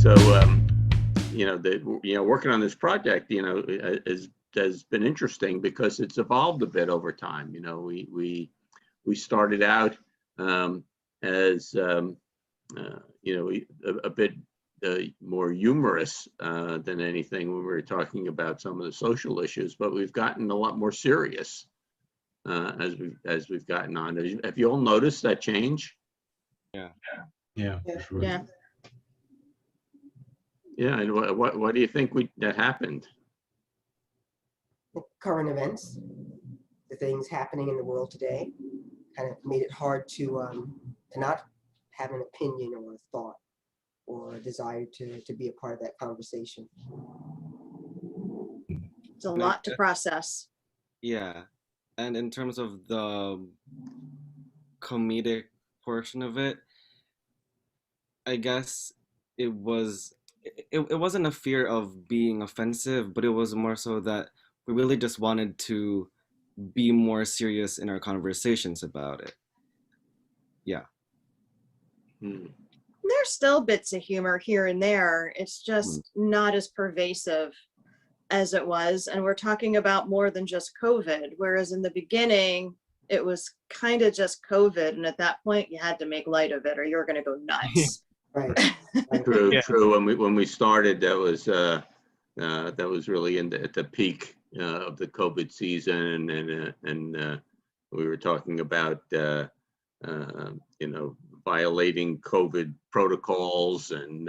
So, working on this project, has been interesting because it's evolved a bit over time. We started out as a bit more humorous than anything when we were talking about some of the social issues, but we've gotten a lot more serious as we've gotten on. Have you all noticed that change? Yeah, for sure. Yeah, and what do you think that happened? Current events, the things happening in the world today, kind of made it hard to not have an opinion or a thought or a desire to be a part of that conversation. It's a lot to process. Yeah, and in terms of the comedic portion of it, I guess it wasn't a fear of being offensive, but it was more so that we really just wanted to be more serious in our conversations about it. Yeah. There's still bits of humor here and there. It's just not as pervasive as it was. And we're talking about more than just COVID, whereas in the beginning, it was kind of just COVID. And at that point, you had to make light of it or you were going to go nuts. Right. True, yeah. True. When we started, that was really at the peak of the COVID season, and we were talking about violating COVID protocols and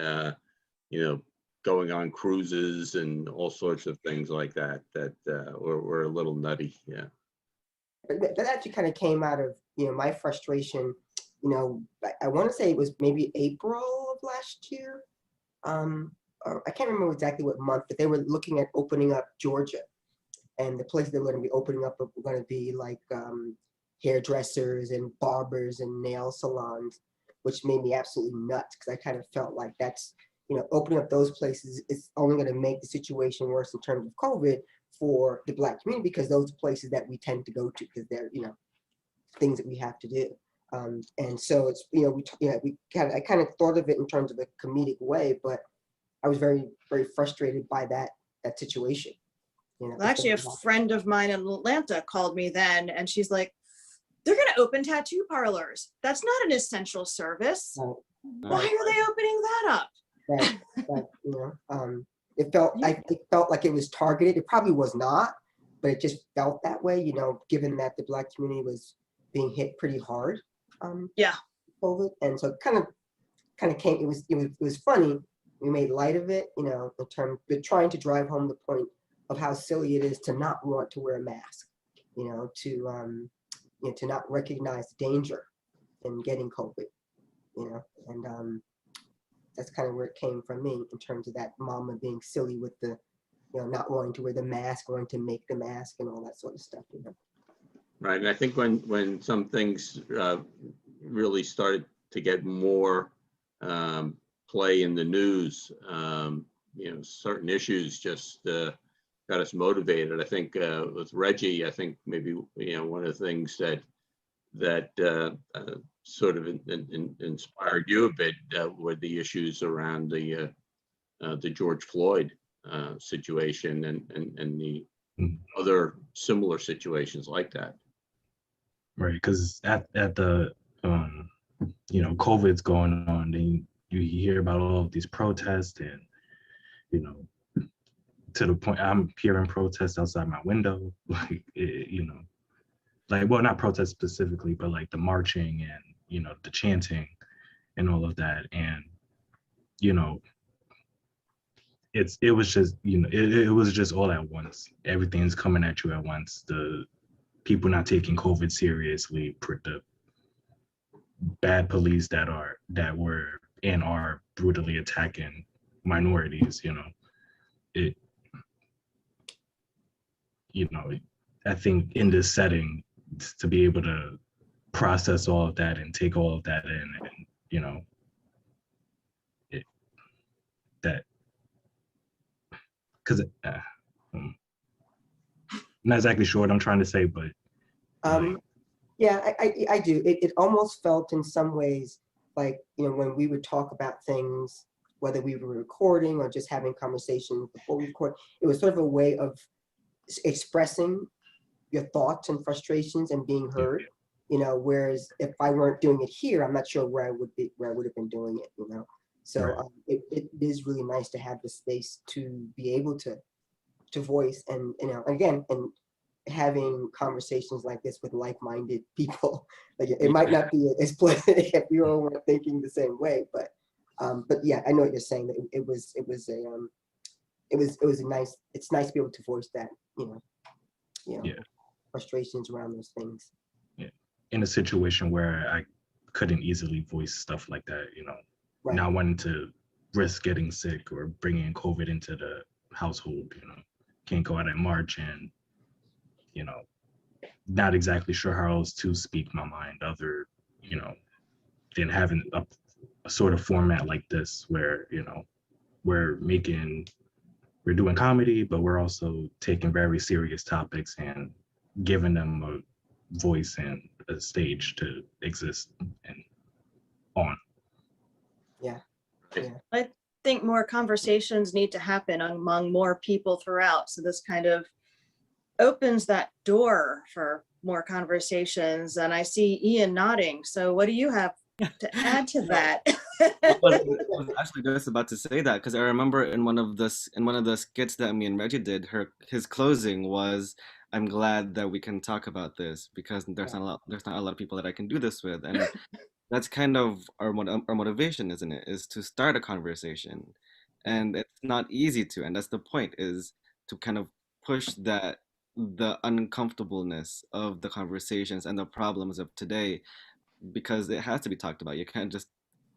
going on cruises and all sorts of things like that were a little nutty. Yeah. But that actually kind of came out of my frustration. I want to say it was maybe April of last year. Or I can't remember exactly what month, but they were looking at opening up Georgia, and the places they were going to be opening up were going to be like hairdressers and barbers and nail salons, which made me absolutely nuts because I kind of felt like that's opening up those places is only going to make the situation worse in terms of COVID for the Black community, because those are places that we tend to go to because they're things that we have to do. And so it's I kind of thought of it in terms of a comedic way, but I was very, very frustrated by that situation. Well, actually, a friend of mine in Atlanta called me then, and she's like, "They're going to open tattoo parlors. That's not an essential service. Right. Why are they opening that up?" Right. It felt like it was targeted. It probably was not, but it just felt that way. Given that the Black community was being hit pretty hard. COVID, and so it kind of came. It was funny. We made light of it, in terms, but trying to drive home the point of how silly it is to not want to wear a mask, to not recognize the danger in getting COVID, and that's kind of where it came from me in terms of that mama being silly with the, not wanting to wear the mask, wanting to make the mask and all that sort of stuff, Right, and I think when some things really started to get more play in the news, certain issues just got us motivated. I think with Reggie, I think maybe one of the things that sort of inspired you a bit were the issues around the George Floyd situation and the other similar situations like that. Right, because at the COVID's going on, then you hear about all of these protests, and to the point I'm hearing protests outside my window, like well, not protests specifically, but like the marching and the chanting and all of that, and it was just it was just all at once. Everything's coming at you at once. The people not taking COVID seriously, the bad police that were and are brutally attacking minorities, I think in this setting, to be able to process all of that and take all of that in, and that, because I'm not exactly sure what I'm trying to say, but yeah, I do. It almost felt in some ways like when we would talk about things whether we were recording or just having conversations before we record. It was sort of a way of expressing your thoughts and frustrations and being heard, you know, whereas if I weren't doing it here, I'm not sure where I would have been doing it, you know. So Right. it is really nice to have the space to be able to voice, and, you know, again, and having conversations like this with like-minded people. Like, it might not be as pleasant if we all weren't thinking the same way, but yeah, I know what you're saying. That it was a nice. It's nice to be able to voice that, Yeah. frustrations around those things. Yeah. In a situation where I couldn't easily voice stuff like that, you know, Right. not wanting to risk getting sick or bringing COVID into the household, you know, can't go out at March and, you know, not exactly sure how else to speak my mind other, you know, than having a sort of format like this where, you know, we're doing comedy, but we're also taking very serious topics and giving them a voice and a stage to exist and on. Yeah. I think more conversations need to happen among more people throughout. So this kind of opens that door for more conversations. And I see Ian nodding. So what do you have to add to that? I was actually just about to say that because I remember in one of the skits that me and Reggie did, his closing was, "I'm glad that we can talk about this because there's not a lot of people that I can do this with," and that's kind of our motivation, isn't it? Is to start a conversation, and it's not easy to, and that's the point, is to kind of push the uncomfortableness of the conversations and the problems of today, because it has to be talked about. You can't just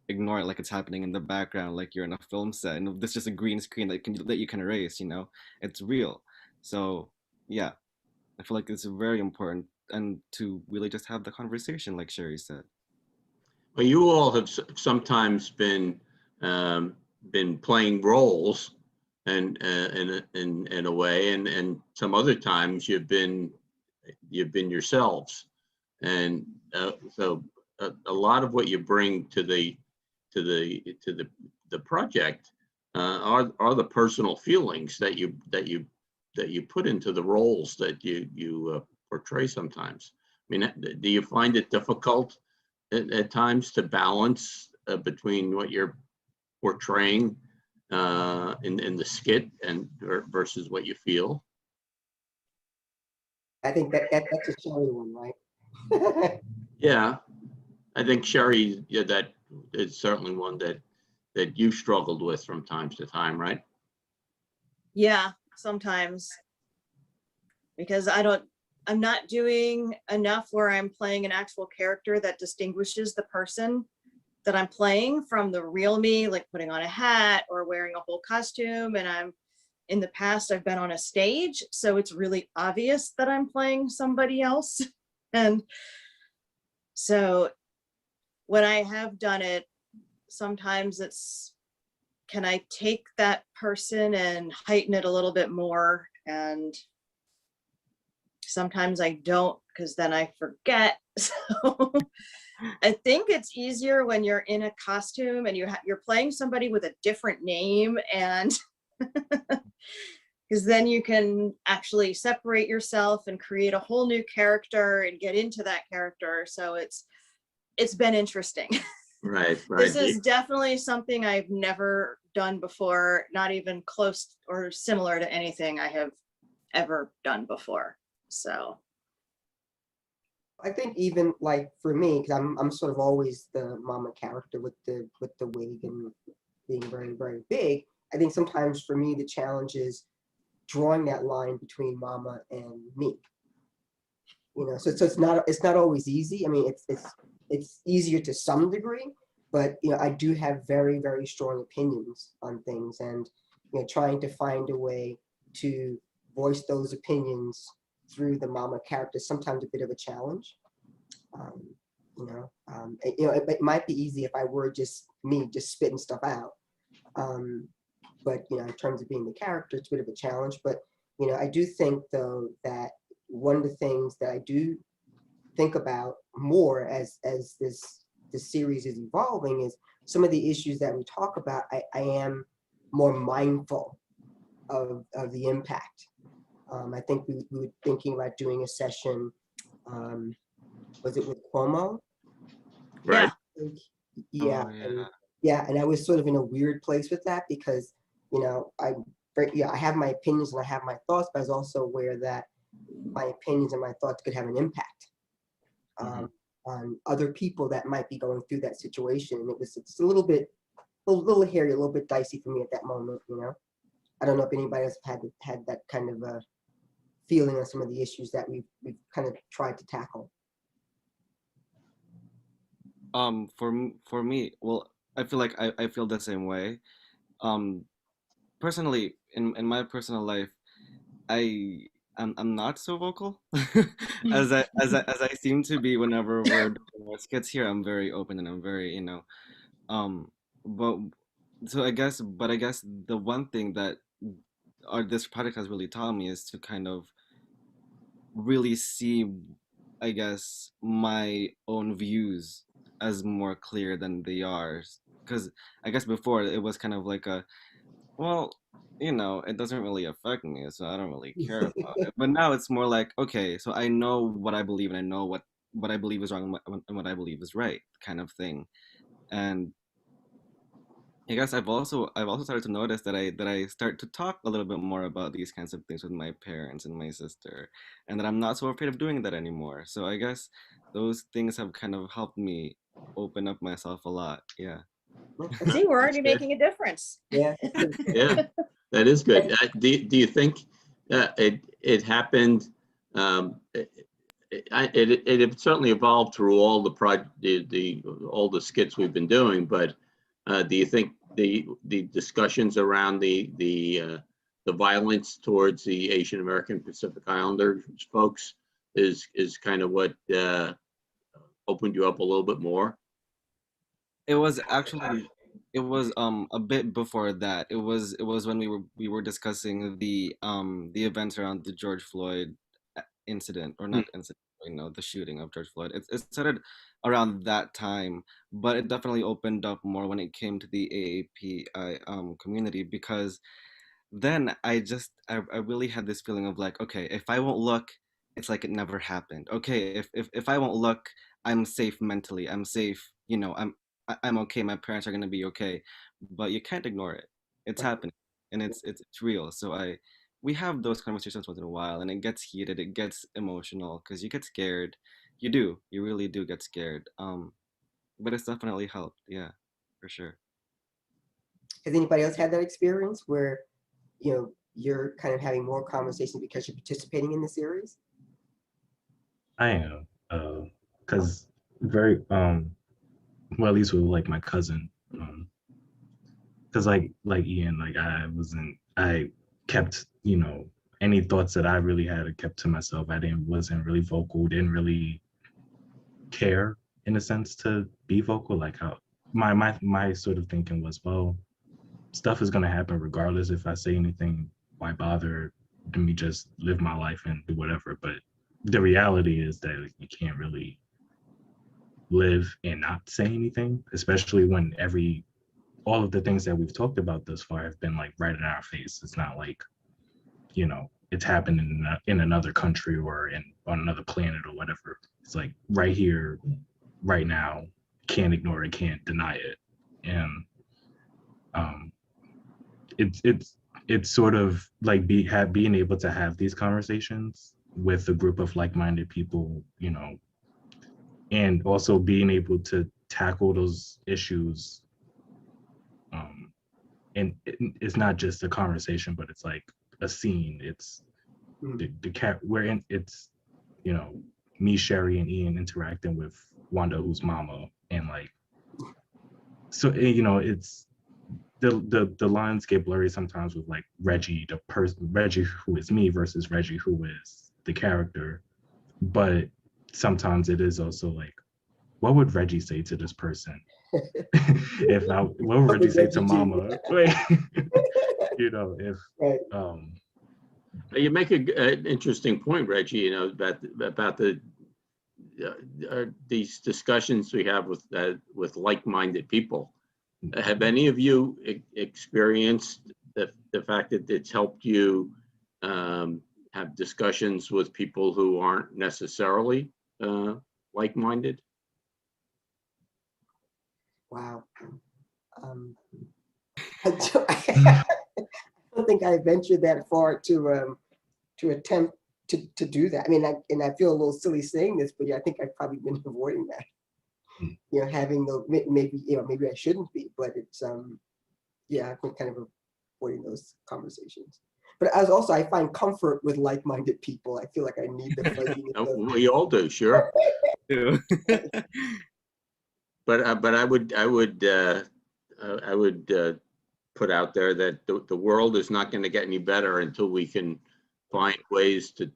ignore it like it's happening in the background, like you're in a film set and this is just a green screen that you can erase. You know, it's real. So yeah, I feel like it's very important, and to really just have the conversation, like Sheri said. Well, you all have sometimes been playing roles, and in a way, and some other times you've been yourselves, and so a lot of what you bring to the project are the personal feelings that you put into the roles that you portray sometimes. I mean, do you find it difficult at times to balance between what you're portraying in the skit and versus what you feel? I think that's a Sheri one, right? Yeah, I think Sheri, yeah, that is certainly one that you've struggled with from time to time, right? Yeah, sometimes, because I'm not doing enough where I'm playing an actual character that distinguishes the person that I'm playing from the real me, like putting on a hat or wearing a whole costume. And in the past, I've been on a stage, so it's really obvious that I'm playing somebody else. And so when I have done it, sometimes it's, can I take that person and heighten it a little bit more? And sometimes I don't, because then I forget. So I think it's easier when you're in a costume and you're playing somebody with a different name, and because then you can actually separate yourself and create a whole new character and get into that character. So it's been interesting. Right. This is definitely something I've never done before, not even close or similar to anything I have ever done before. So I think even like for me, because I'm sort of always the mama character with the wig and being very, very big. I think sometimes for me the challenge is drawing that line between mama and me. You know, so it's not always easy. I mean, it's easier to some degree, but you know, I do have very, very strong opinions on things, and you know, trying to find a way to voice those opinions through the mama character is sometimes a bit of a challenge. It might be easy if I were just me, just spitting stuff out. But you know, in terms of being the character, it's a bit of a challenge. But you know, I do think though that one of the things that I do think about more as this the series is evolving is some of the issues that we talk about, I am more mindful of the impact. I think we were thinking about doing a session, was it with Cuomo? Right. Yeah, Oh, yeah. and I was sort of in a weird place with that because, I have my opinions and I have my thoughts, but I was also aware that my opinions and my thoughts could have an impact on other people that might be going through that situation. And it's a little hairy, a little bit dicey for me at that moment. I don't know if anybody else had that kind of a feeling on some of the issues that we've kind of tried to tackle. For me, well, I feel like I feel the same way. Um, Personally, in my personal life, I'm not so vocal as I seem to be whenever we're doing our skits here. I'm very open and I'm very, um, but I guess the one thing that this project has really taught me is to kind of really see, I guess, my own views as more clear than they are. Because I guess before it was kind of like well, it doesn't really affect me, so I don't really care about it. But now it's more like, okay, so I know what I believe and I know what I believe is wrong and what I believe is right, kind of thing. And I guess I've also started to notice that I start to talk a little bit more about these kinds of things with my parents and my sister, and that I'm not so afraid of doing that anymore. So I guess those things have kind of helped me open up myself a lot. Yeah. See, we're That's already good. making a difference. Yeah. Yeah, that is good. Do you think it happened? It certainly evolved through all all the skits we've been doing. But do you think the discussions around the violence towards the Asian American Pacific Islander folks is kind of what opened you up a little bit more? It was actually it was a bit before that. It was when we were discussing the events around the George Floyd incident, or not incident, the shooting of George Floyd. It started around that time, but it definitely opened up more when it came to the AAPI community, because then I really had this feeling of like, okay, if I won't look, it's like it never happened. Okay, if I won't look, I'm safe mentally. I'm safe, I'm okay. My parents are gonna be okay. But you can't ignore it. It's happening, and it's real. So we have those conversations once in a while, and it gets heated, it gets emotional because you get scared. You really do get scared. But it's definitely helped, yeah, for sure. Has anybody else had that experience where, you're kind of having more conversations because you're participating in the series? I am, because very well, at least with like my cousin, because like Ian, like I kept, any thoughts that I really had, I kept to myself. Wasn't really vocal, didn't really care in a sense to be vocal. Like how my sort of thinking was, well, stuff is gonna happen regardless. If I say anything, why bother? Let me just live my life and do whatever. But the reality is that you can't really live and not say anything, especially when all of the things that we've talked about thus far have been like right in our face. It's not like, it's happened in another country or on another planet or whatever. It's like right here, right now. Can't ignore it, can't deny it. And it's sort of like being able to have these conversations with a group of like-minded people, and also being able to tackle those issues. And it's not just a conversation, but it's like a scene. It's the cat we're in. It's me, Sheri, and Ian interacting with Wanda, who's mama, and like so it's the lines get blurry sometimes with like Reggie, Reggie who is me versus Reggie who is the character, but sometimes it is also like, what would Reggie say to this person? What would Reggie say to mama? If Right. You make an interesting point, Reggie. About these discussions we have with like-minded people, have any of you experienced the fact that it's helped you have discussions with people who aren't necessarily like-minded? Wow. I don't think I ventured that far to attempt to do that. I mean, I feel a little silly saying this, but yeah, I think I've probably been avoiding that. You know, having the maybe I shouldn't be, but it's yeah, I've been kind of avoiding those conversations. But I find comfort with like-minded people. I feel like I need the fuzziness of We all do, sure. Too. But I would put out there that the world is not going to get any better until we can find ways to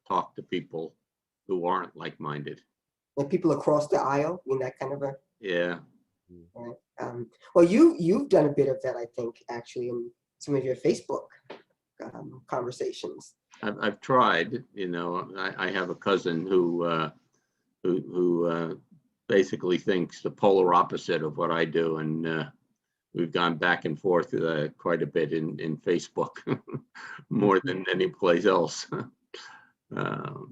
talk to people who aren't like-minded. and people across the aisle. I mean, that kind of a Yeah. right. Well, you've done a bit of that, I think, actually, in some of your Facebook conversations. I've tried, you know, I have a cousin who basically thinks the polar opposite of what I do, and we've gone back and forth quite a bit in Facebook, more than any place else. But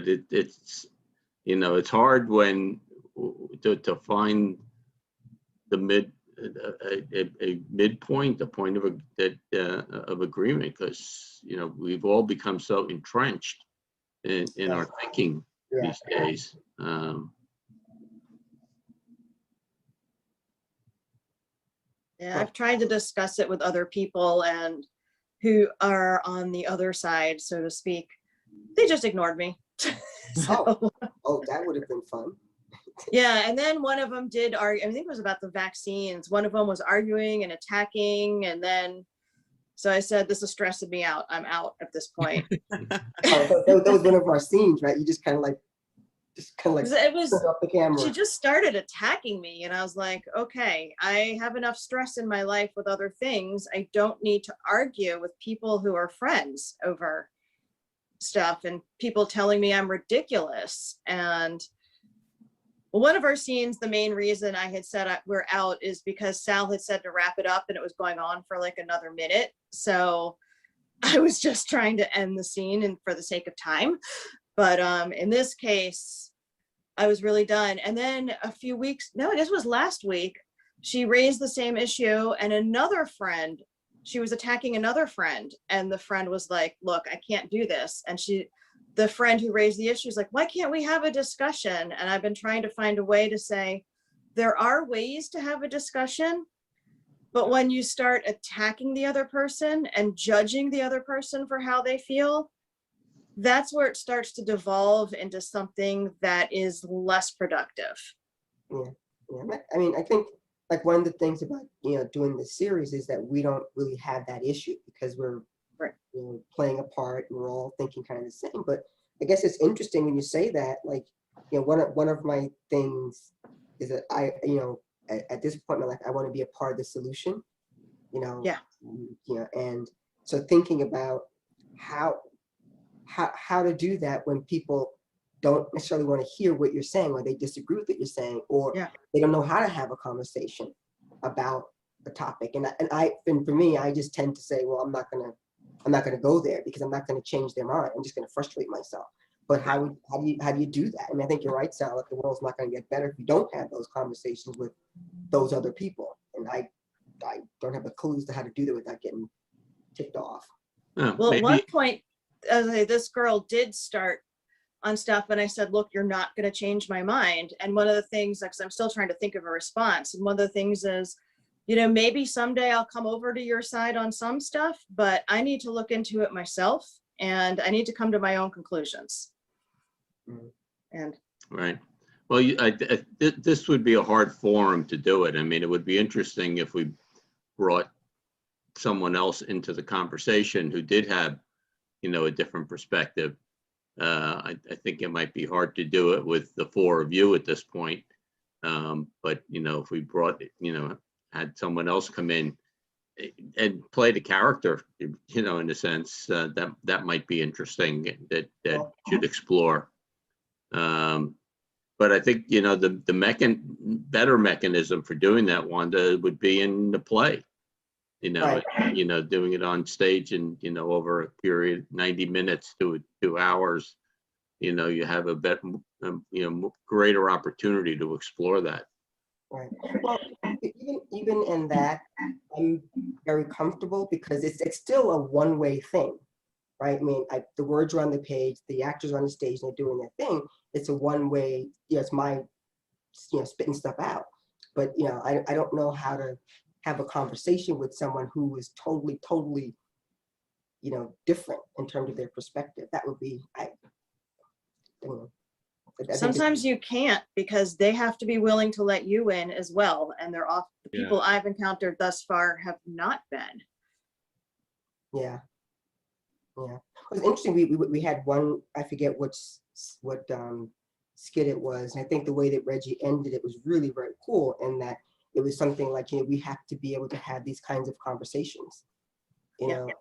it's, you know, it's hard when to find the a midpoint, a point of agreement, because, you know, we've all become so entrenched in our thinking these days. Yeah, I've tried to discuss it with other people and who are on the other side, so to speak. They just ignored me. So, Oh, that would have been fun. yeah, and then one of them did argue. I think it was about the vaccines. One of them was arguing and attacking, and then so I said, "This is stressing me out. I'm out at this point." That was one of our scenes, right? You just kind of like It was. put up the camera. She just started attacking me, and I was like, "Okay, I have enough stress in my life with other things. I don't need to argue with people who are friends over stuff and people telling me I'm ridiculous." And one of our scenes, the main reason I had said we're out is because Sal had said to wrap it up, and it was going on for like another minute. So I was just trying to end the scene and for the sake of time. But in this case, I was really done. And then I guess it was last week, she raised the same issue, and another friend, she was attacking another friend, and the friend was like, "Look, I can't do this." And the friend who raised the issue is like, "Why can't we have a discussion?" And I've been trying to find a way to say, there are ways to have a discussion, but when you start attacking the other person and judging the other person for how they feel, that's where it starts to devolve into something that is less productive. Yeah. I mean, I think like one of the things about, you know, doing this series is that we don't really have that issue because we're Right. you know, playing a part and we're all thinking kind of the same. But I guess it's interesting when you say that, like, you know, one of my things is that I, you know, at this point in my life, I want to be a part of the solution, you know. Yeah. You know, and so thinking about how to do that when people don't necessarily want to hear what you're saying, or they disagree with what you're saying, or Yeah. they don't know how to have a conversation about a topic. And for me, I just tend to say, well, I'm not gonna go there because I'm not gonna change their mind. I'm just gonna frustrate myself. But how do you do that? I mean, I think you're right, Sal. Like, the world's not gonna get better if you don't have those conversations with those other people. And I don't have a clue as to how to do that without getting ticked off. Well, at one point, this girl did start on stuff, and I said, "Look, you're not going to change my mind." And one of the things, because I'm still trying to think of a response, and one of the things is, you know, maybe someday I'll come over to your side on some stuff, but I need to look into it myself, and I need to come to my own conclusions. And right. Well, this would be a hard forum to do it. I mean, it would be interesting if we brought someone else into the conversation who did have, you know, a different perspective. I think it might be hard to do it with the four of you at this point. But, you know, if we brought, you know, had someone else come in and play the character, you know, in a sense, that might be interesting, that should explore. But I think, you know, the better mechanism for doing that, Wanda, would be in the play. You know, Right. you know, doing it on stage and, you know, over a period, 90 minutes to 2 hours, you know, you have a better, you know, greater opportunity to explore that. Right. Well, even in that, I'm very comfortable because it's still a one-way thing, right? I mean, the words are on the page, the actors are on the stage, and they're doing their thing. It's a one-way. It's my, spitting stuff out. But I don't know how to have a conversation with someone who is totally, different in terms of their perspective. That would be, I don't know. I think Sometimes you can't because they have to be willing to let you in as well. And the people I've encountered thus far have not been. Yeah. It was interesting. We had one, I forget what skit it was. And I think the way that Reggie ended it was really very cool, in that it was something like, we have to be able to have these kinds of conversations, and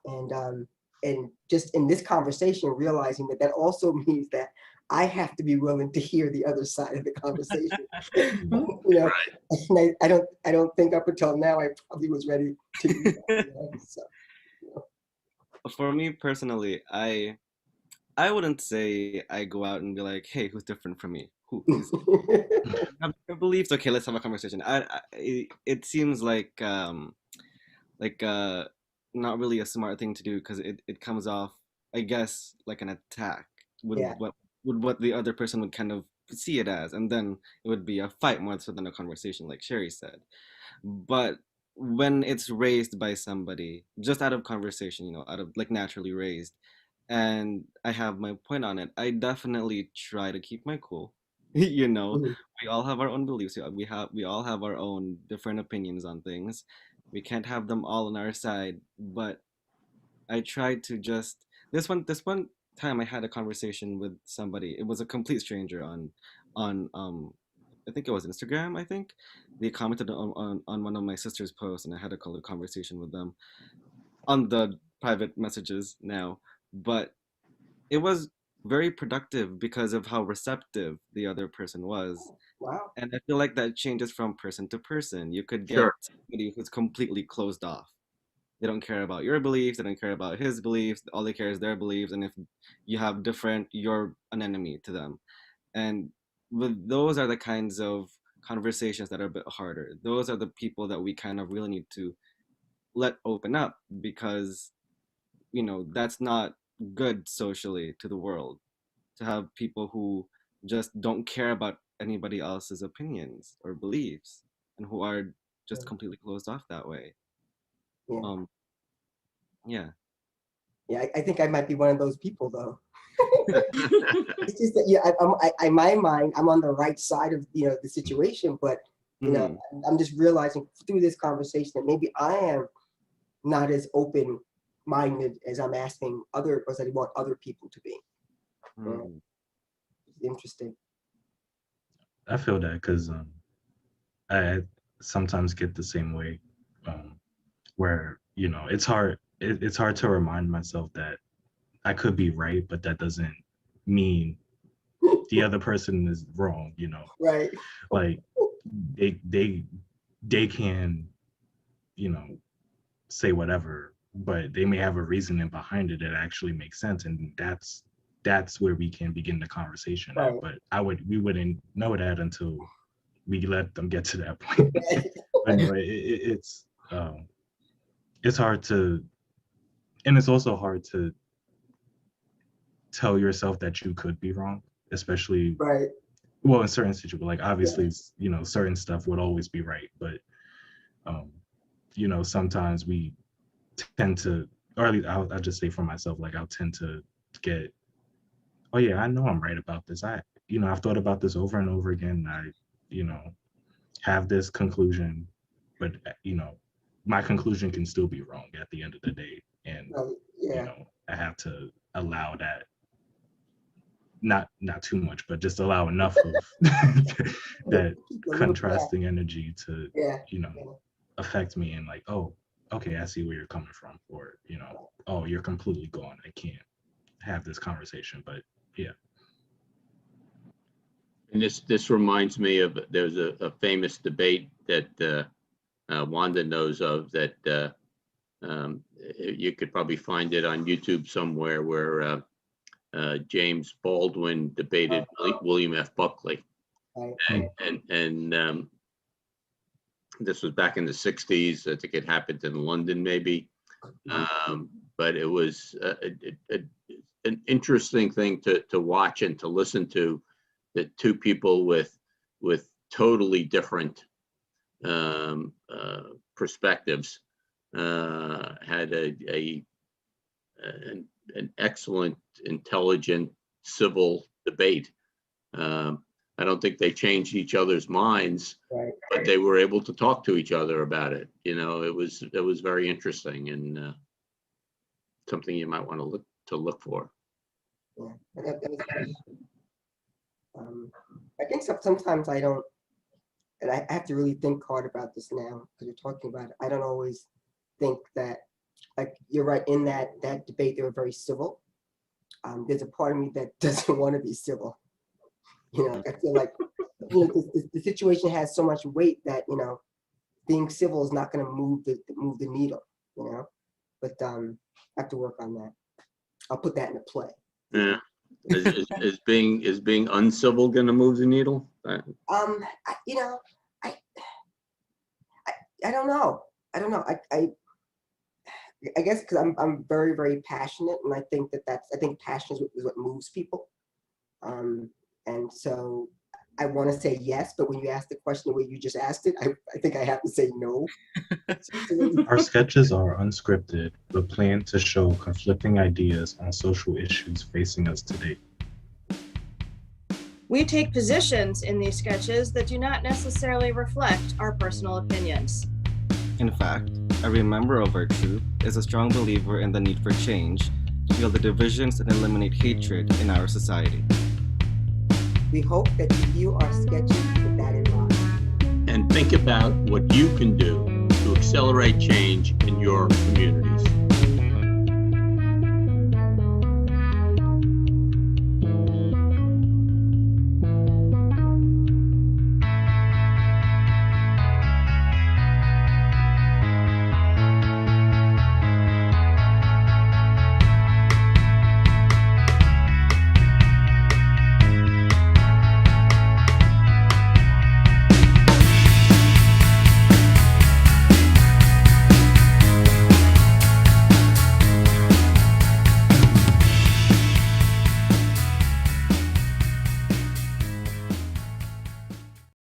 just in this conversation, realizing that also means that I have to be willing to hear the other side of the conversation. Right. And I don't think up until now I probably was ready to do that. So. For me personally, I wouldn't say I go out and be like, hey, who's different from me? Who's have your beliefs? Okay, let's have a conversation. It seems like not really a smart thing to do, because it comes off, I guess, like an attack with Yeah. what the other person would kind of see it as, and then it would be a fight more so than a conversation, like Sheri said. But when it's raised by somebody just out of conversation, out of like naturally raised, and I have my point on it, I definitely try to keep my cool. Mhm. We all have our own beliefs. We all have our own different opinions on things. We can't have them all on our side, but I tried to just this one time I had a conversation with somebody. It was a complete stranger on I think it was Instagram, I think. They commented on one of my sister's posts, and I had a conversation with them on the private messages now. But it was very productive because of how receptive the other person was. Wow. And I feel like that changes from person to person. You could get Sure. somebody who's completely closed off. They don't care about your beliefs, they don't care about his beliefs, all they care is their beliefs. And if you have different, you're an enemy to them. And those are the kinds of conversations that are a bit harder. Those are the people that we kind of really need to let open up, because that's not good socially to the world, to have people who just don't care about anybody else's opinions or beliefs, and who are just Yeah. completely closed off that way. Yeah. um yeah. Yeah, I think I might be one of those people, though. It's just that, in my mind, I'm on the right side of the situation, but Mhm. I'm just realizing through this conversation that maybe I am not as open-minded as I'm asking as I want other people to be. Mhm. Interesting. I feel that because I sometimes get the same way, where it's hard to remind myself that I could be right, but that doesn't mean the other person is wrong. Right. Like they can say whatever, but they may have a reasoning behind it that actually makes sense, and that's where we can begin the conversation at. Right. But we wouldn't know that until we let them get to that point. But no, it's hard to, and it's also hard to tell yourself that you could be wrong, especially Right. well in certain situations. Like obviously, Yeah. certain stuff would always be right, but sometimes we tend to, or at least I'll just say for myself, like I'll tend to get, oh yeah, I know I'm right about this. I've thought about this over and over again. I, have this conclusion, but my conclusion can still be wrong at the end of the day, and Right. Yeah. I have to allow that, not too much, but just allow enough of that Keep a little bit. contrasting energy to Yeah. affect me, and like, oh, okay, I see where you're coming from, or oh, you're completely gone. I can't have this conversation, but yeah. And this reminds me of, there's a famous debate that Wanda knows of that you could probably find it on YouTube somewhere, where James Baldwin debated William F. Buckley. Right. And this was back in the 60s. I think it happened in London, maybe. But it was an interesting thing to watch and to listen to, that two people with totally different perspectives had an excellent, intelligent, civil debate. I don't think they changed each other's minds, Right. but they were able to talk to each other about it. You know, it was very interesting, and something you might want to look for. Yeah. That was great. I think sometimes I don't, and I have to really think hard about this now because you're talking about it. I don't always think that, like, you're right, in that debate they were very civil. There's a part of me that doesn't want to be civil. You know, I feel like, you know, the situation has so much weight that, you know, being civil is not going to move the needle. You know, but I have to work on that. I'll put that into play. Yeah. Is being uncivil going to move the needle? You know, I don't know. I don't know. I guess because I'm very, very passionate, and I think I think passion is what moves people. And so I want to say yes, but when you ask the question the way you just asked it, I think I have to say no. Our sketches are unscripted, but planned to show conflicting ideas on social issues facing us today. We take positions in these sketches that do not necessarily reflect our personal opinions. In fact, every member of our troupe is a strong believer in the need for change to heal the divisions and eliminate hatred in our society. We hope that you view our sketches with that in mind. And think about what you can do to accelerate change in your communities.